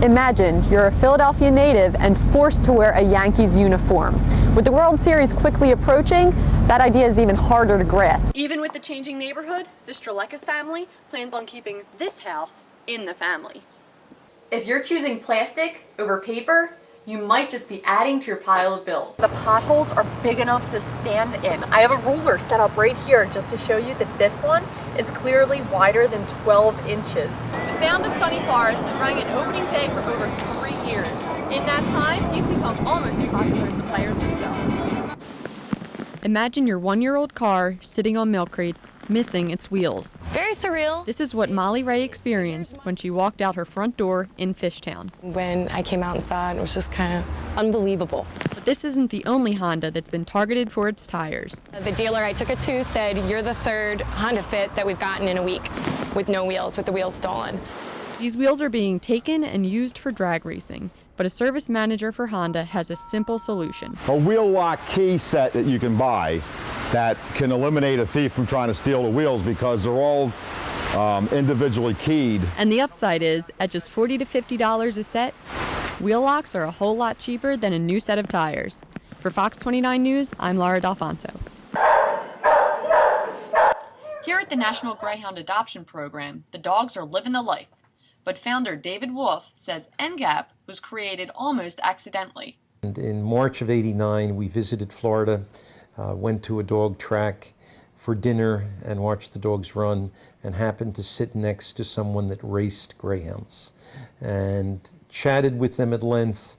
Imagine you're a Philadelphia native and forced to wear a Yankees uniform. With the World Series quickly approaching, that idea is even harder to grasp. Even with the changing neighborhood, the Strelakis family plans on keeping this house in the family. If you're choosing plastic over paper, you might just be adding to your pile of bills. The potholes are big enough to stand in. I have a ruler set up right here just to show you that this one is clearly wider than 12 inches. The Sound of Sunny Forest is running an opening day for over 3 years. In that time, he's become almost as popular as the players themselves. Imagine your 1-year-old car sitting on milk crates, missing its wheels. Very surreal. This is what Molly Ray experienced when she walked out her front door in Fishtown. When I came out and saw it, it was just kind of unbelievable. But this isn't the only Honda that's been targeted for its tires. The dealer I took it to said, "You're the third Honda Fit that we've gotten in a week with no wheels, with the wheels stolen." These wheels are being taken and used for drag racing, but a service manager for Honda has a simple solution. A wheel lock key set that you can buy that can eliminate a thief from trying to steal the wheels because they're all individually keyed. And the upside is, at just $40 to $50 a set, wheel locks are a whole lot cheaper than a new set of tires. For Fox 29 News, I'm Laura D'Alfonso. Here at the National Greyhound Adoption Program, the dogs are living the life. But founder David Wolf says NGAP was created almost accidentally. And in March of '89, we visited Florida, went to a dog track for dinner and watched the dogs run, and happened to sit next to someone that raced greyhounds and chatted with them at length.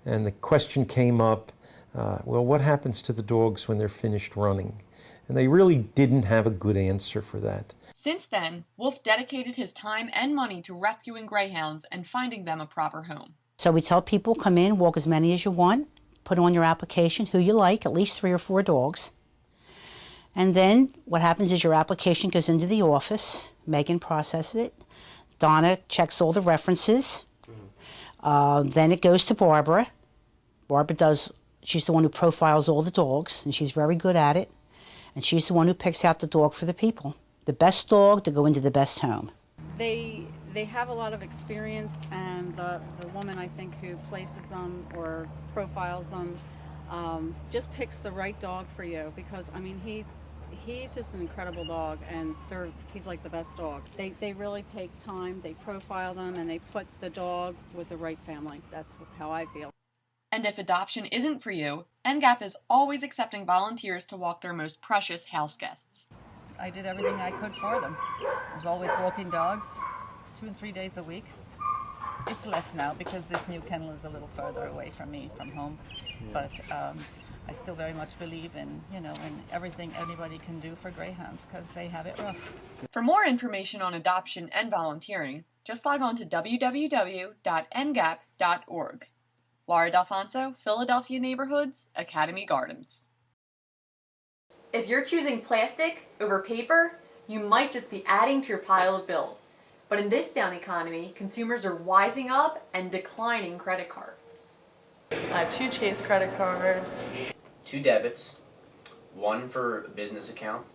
And the question came up, well, what happens to the dogs when they're finished running? And they really didn't have a good answer for that. Since then, Wolf dedicated his time and money to rescuing greyhounds and finding them a proper home. So we tell people, come in, walk as many as you want, put on your application who you like, at least 3 or 4 dogs. And then what happens is your application goes into the office, Megan processes it, Donna checks all the references, then it goes to Barbara. She's the one who profiles all the dogs, and she's very good at it. And she's the one who picks out the dog for the people. The best dog to go into the best home. They have a lot of experience, and the woman, I think, who places them or profiles them just picks the right dog for you, because I mean he's just an incredible dog, and he's like the best dog. They really take time, they profile them, and they put the dog with the right family. That's how I feel. And if adoption isn't for you, NGAP is always accepting volunteers to walk their most precious house guests. I did everything I could for them. I was always walking dogs 2 and 3 days a week. It's less now because this new kennel is a little further away from me, from home. But I still very much believe in everything anybody can do for greyhounds, because they have it rough. For more information on adoption and volunteering, just log on to www.ngap.org. Laura D'Alfonso, Philadelphia Neighborhoods, Academy Gardens. If you're choosing plastic over paper, you might just be adding to your pile of bills. But in this down economy, consumers are wising up and declining credit cards. I have 2 Chase credit cards. 2 debits, 1 for a business account,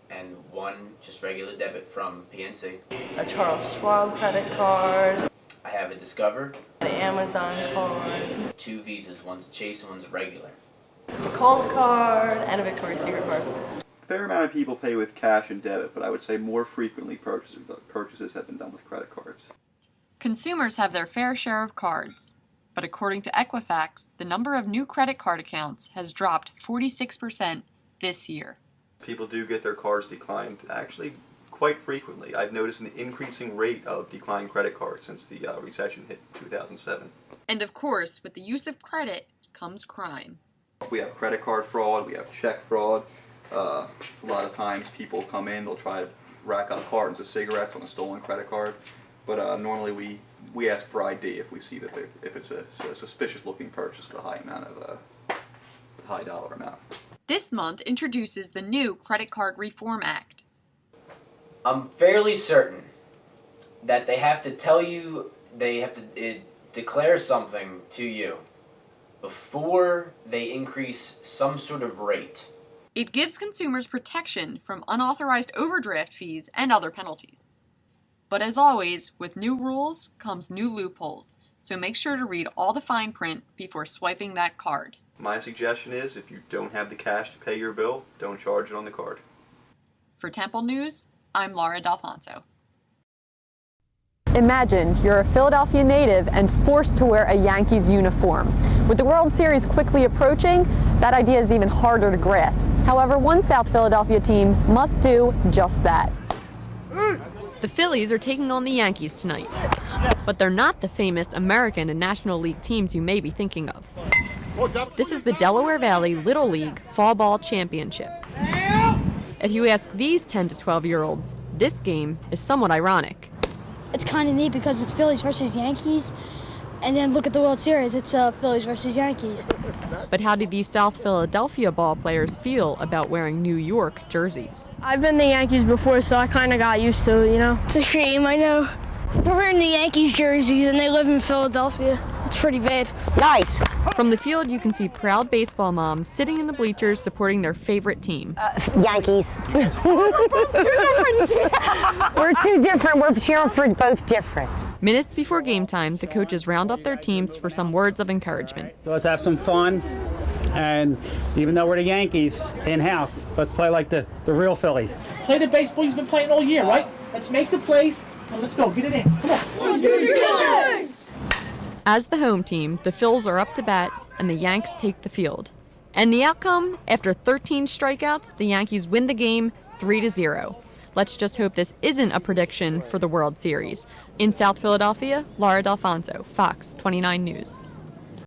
and 1 just regular debit from PNC. A Charles Schwab credit card. I have a Discover. An Amazon card. 2 Visas, one's a Chase and one's a regular. A Kohl's card and a Victoria's Secret card. A fair amount of people pay with cash and debit, but I would say more frequently purchases have been done with credit cards. Consumers have their fair share of cards, but according to Equifax, the number of new credit card accounts has dropped 46% this year. People do get their cards declined actually quite frequently. I've noticed an increasing rate of declined credit cards since the recession hit 2007. And of course, with the use of credit comes crime. We have credit card fraud, we have check fraud. A lot of times people come in, they'll try to rack up cartons of cigarettes on a stolen credit card. But normally we ask for ID if we see that if it's a suspicious looking purchase with a high dollar amount. This month introduces the new Credit Card Reform Act. I'm fairly certain that they have to tell you, they have to declare something to you before they increase some sort of rate. It gives consumers protection from unauthorized overdraft fees and other penalties. But as always, with new rules comes new loopholes. so make sure to read all the fine print before swiping that card. My suggestion is if you don't have the cash to pay your bill, don't charge it on the card. For Temple News, I'm Laura D'Alfonso. Imagine you're a Philadelphia native and forced to wear a Yankees uniform. With the World Series quickly approaching, that idea is even harder to grasp. However, one South Philadelphia team must do just that. The Phillies are taking on the Yankees tonight, but they're not the famous American and National League teams you may be thinking of. This is the Delaware Valley Little League Fall Ball Championship. If you ask these 10 to 12-year-olds, this game is somewhat ironic. It's kind of neat because it's Phillies versus Yankees, and then look at the World Series, it's Phillies versus Yankees. But how do these South Philadelphia ball players feel about wearing New York jerseys? I've been the Yankees before, so I kind of got used to it, you know? It's a shame, I know. They're wearing the Yankees jerseys, and they live in Philadelphia. It's pretty bad. Nice! From the field, you can see proud baseball moms sitting in the bleachers supporting their favorite team. Yankees. We're too different. We're cheering for both different. Minutes before game time, the coaches round up their teams for some words of encouragement. So let's have some fun, and even though we're the Yankees in-house, let's play like the real Phillies. Play the baseball you've been playing all year, right? Let's make the plays, and let's go. Get it in. Come on. Let's do it. As the home team, the Phils are up to bat, and the Yanks take the field. And the outcome, after 13 strikeouts, the Yankees win the game 3-0. Let's just hope this isn't a prediction for the World Series. In South Philadelphia, Laura D'Alfonso, Fox 29 News.